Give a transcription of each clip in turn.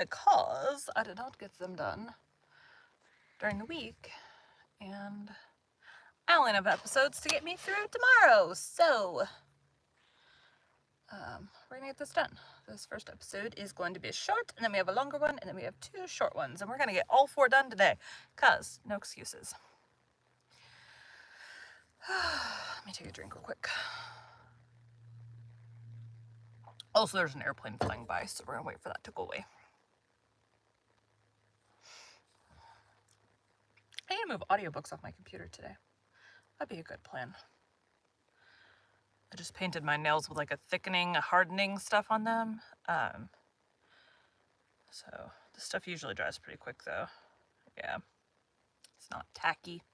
because I did not get them done during the week, and I only have episodes to get me through tomorrow, so we're gonna get this done. This first episode is going to be short, and then we have a longer one, and then we have 2 short ones, and we're gonna get all 4 done today, because no excuses. Let me take a drink real quick. Also, there's an airplane flying by, so we're gonna wait for that to go away. I need to move audiobooks off my computer today. That'd be a good plan. I just painted my nails with like a thickening, a hardening stuff on them. So this stuff usually dries pretty quick though. Yeah, it's not tacky.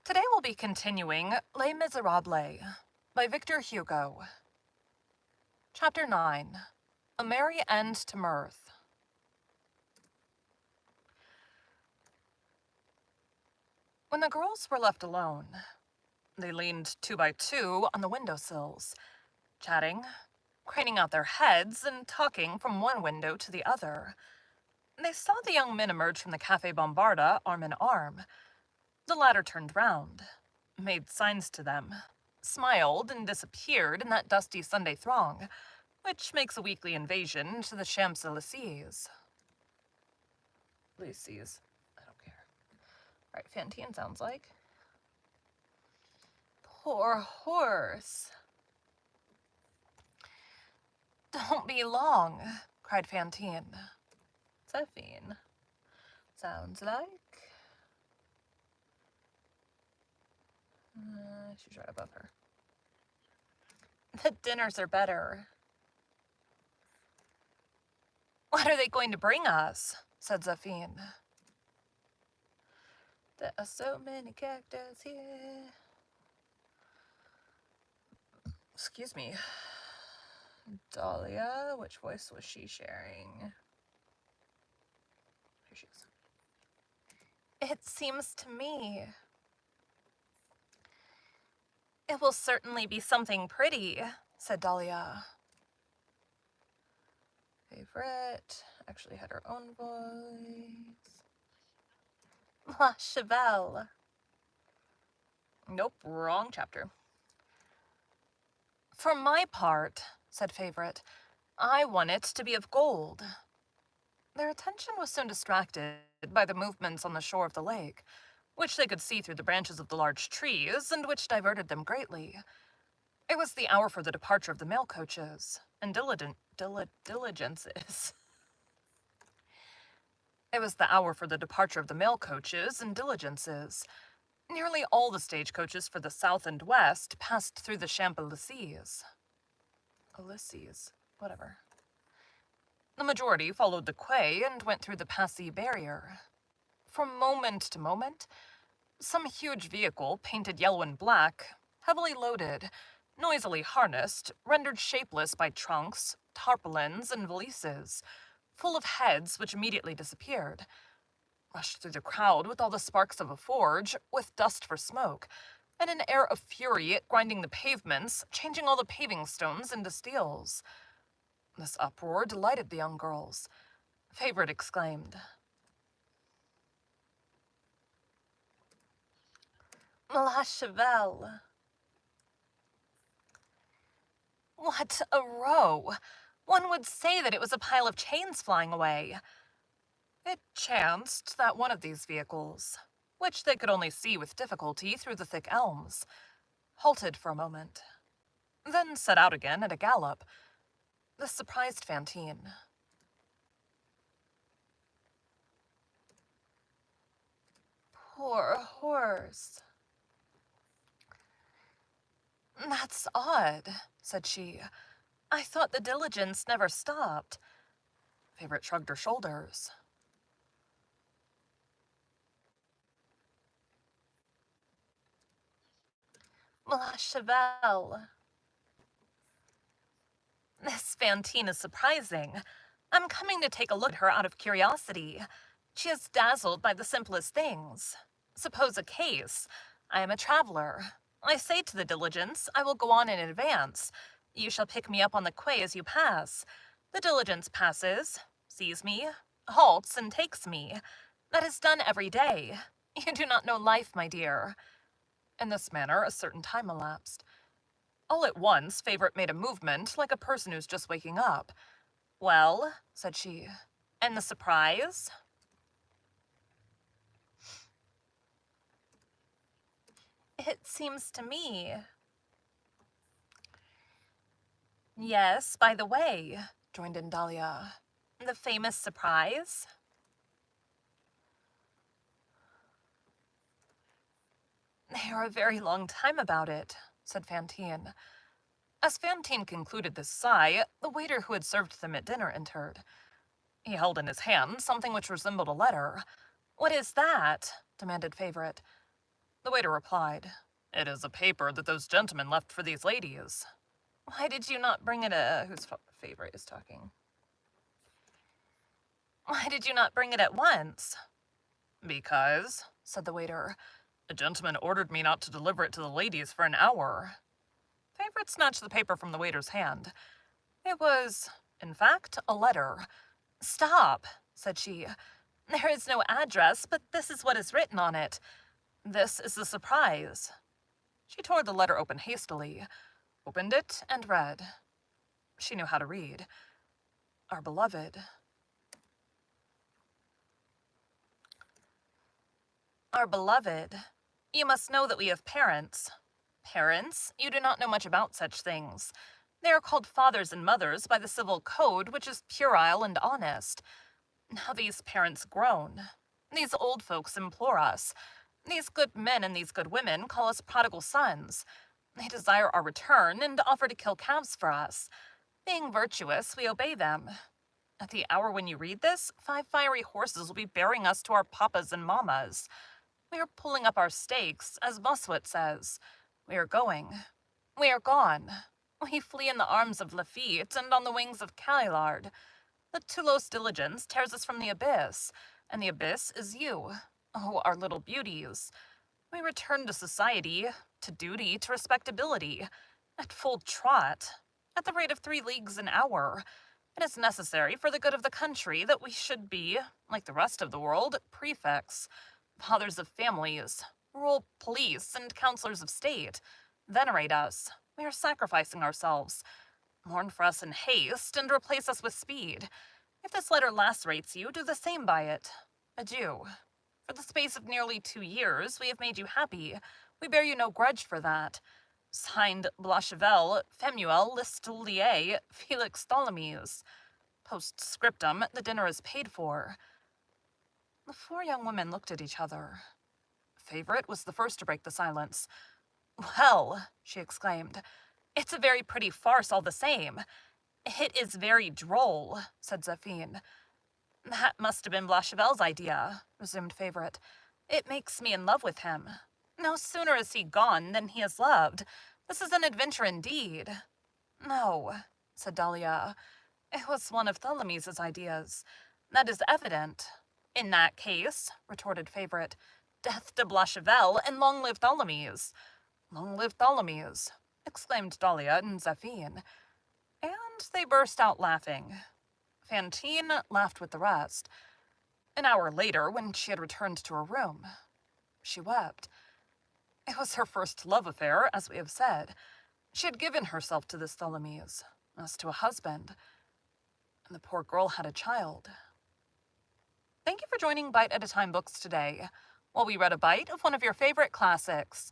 Today we'll be continuing Les Miserables by Victor Hugo. Chapter 9, A Merry End to Mirth. When the girls were left alone, they leaned 2 by 2 on the windowsills, chatting, craning out their heads and talking from one window to the other. They saw the young men emerge from the Café Bombarda arm in arm. The latter turned round, made signs to them, smiled and disappeared in that dusty Sunday throng, which makes a weekly invasion to the Champs-Élysées. Lycées. I don't care. Right, Fantine sounds like. Poor horse. Don't be long, cried Fantine. Zephine. Sounds like. She's right above her. The dinners are better. What are they going to bring us? Said Zephine. There are so many characters here. Excuse me. Dahlia, which voice was she sharing? Here she is. It seems to me. It will certainly be something pretty, said Dahlia. Favorite actually had her own voice. La Chevelle. Nope, wrong chapter. For my part, said Favorite, I want it to be of gold. Their attention was soon distracted by the movements on the shore of the lake, which they could see through the branches of the large trees, and which diverted them greatly. It was the hour for the departure of the mail coaches and diligences. It was the hour for the departure of the mail coaches and diligences. Nearly all the stagecoaches for the south and west passed through the Champs-Élysées. Ulysses, whatever. The majority followed the quay and went through the Passy barrier. From moment to moment, some huge vehicle, painted yellow and black, heavily loaded, noisily harnessed, rendered shapeless by trunks, tarpaulins, and valises, full of heads which immediately disappeared, rushed through the crowd with all the sparks of a forge, with dust for smoke, and an air of fury at grinding the pavements, changing all the paving stones into steels. This uproar delighted the young girls. Favorite exclaimed, La Chevelle. What a row! One would say that it was a pile of chains flying away. It chanced that one of these vehicles, which they could only see with difficulty through the thick elms, halted for a moment, then set out again at a gallop. This surprised Fantine. Poor horse. That's odd, said she. I thought the diligence never stopped. Favorite shrugged her shoulders. La Chevelle. This Fantine is surprising. I'm coming to take a look at her out of curiosity. She is dazzled by the simplest things. Suppose a case. I am a traveler. I say to the diligence, I will go on in advance. You shall pick me up on the quay as you pass. The diligence passes, sees me, halts, and takes me. That is done every day. You do not know life, my dear." In this manner, a certain time elapsed. All at once, Favorite made a movement like a person who's just waking up. "Well," said she, "and the surprise?" "It seems to me—" "Yes, by the way," joined in Dahlia, "the famous surprise?" "They are a very long time about it," said Fantine. As Fantine concluded this sigh, the waiter who had served them at dinner entered. He held in his hand something which resembled a letter. "What is that?" demanded Favorite. The waiter replied, "It is a paper that those gentlemen left for these ladies." "Why did you not bring it whose Favorite is talking? "Why did you not bring it at once?" "Because," said the waiter, "a gentleman ordered me not to deliver it to the ladies for an hour." Favorite snatched the paper from the waiter's hand. It was, in fact, a letter. "Stop," said she. "There is no address, but this is what is written on it. This is the surprise." She tore the letter open hastily, opened it, and read. She knew how to read. "Our beloved. Our beloved. You must know that we have parents. Parents, you do not know much about such things. They are called fathers and mothers by the civil code, which is puerile and honest. Now these parents groan. These old folks implore us. These good men and these good women call us prodigal sons. They desire our return and offer to kill calves for us. Being virtuous, we obey them. At the hour when you read this, 5 fiery horses will be bearing us to our papas and mammas. We are pulling up our stakes, as Bossuet says. We are going. We are gone. We flee in the arms of Lafitte and on the wings of Calilard. The Toulouse diligence tears us from the abyss, and the abyss is you. Oh, our little beauties. We return to society, to duty, to respectability, at full trot, at the rate of 3 leagues an hour. It is necessary for the good of the country that we should be, like the rest of the world, prefects, fathers of families, rural police, and counselors of state. Venerate us. We are sacrificing ourselves. Mourn for us in haste, and replace us with speed. If this letter lacerates you, do the same by it. Adieu. For the space of nearly 2 years, we have made you happy. We bear you no grudge for that. Signed, Blachevelle, Femuel, Listolier, Felix Tholomyes. Postscriptum, the dinner is paid for." The 4 young women looked at each other. Favorite was the first to break the silence. "Well," she exclaimed, "it's a very pretty farce all the same." "It is very droll," said Zéphine. "That must have been Blachevelle's idea," resumed Favorite. "It makes me in love with him. No sooner is he gone than he is loved. This is an adventure indeed." "No," said Dahlia. "It was one of Tholomyes's ideas. That is evident." "In that case," retorted Favorite, "death to Blachevelle, and long live Tholomyes." "Long live Tholomyes," exclaimed Dahlia and Zéphine. And they burst out laughing. Fantine laughed with the rest. An hour later, when she had returned to her room, she wept. It was her first love affair, as we have said. She had given herself to this Tholomyes, as to a husband, and the poor girl had a child. Thank you for joining Bite at a Time Books today, while we read a bite of one of your favorite classics.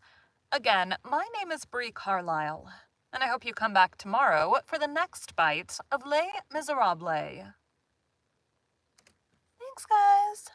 Again, my name is Bree Carlile, and I hope you come back tomorrow for the next bite of Les Miserables. Thanks, guys!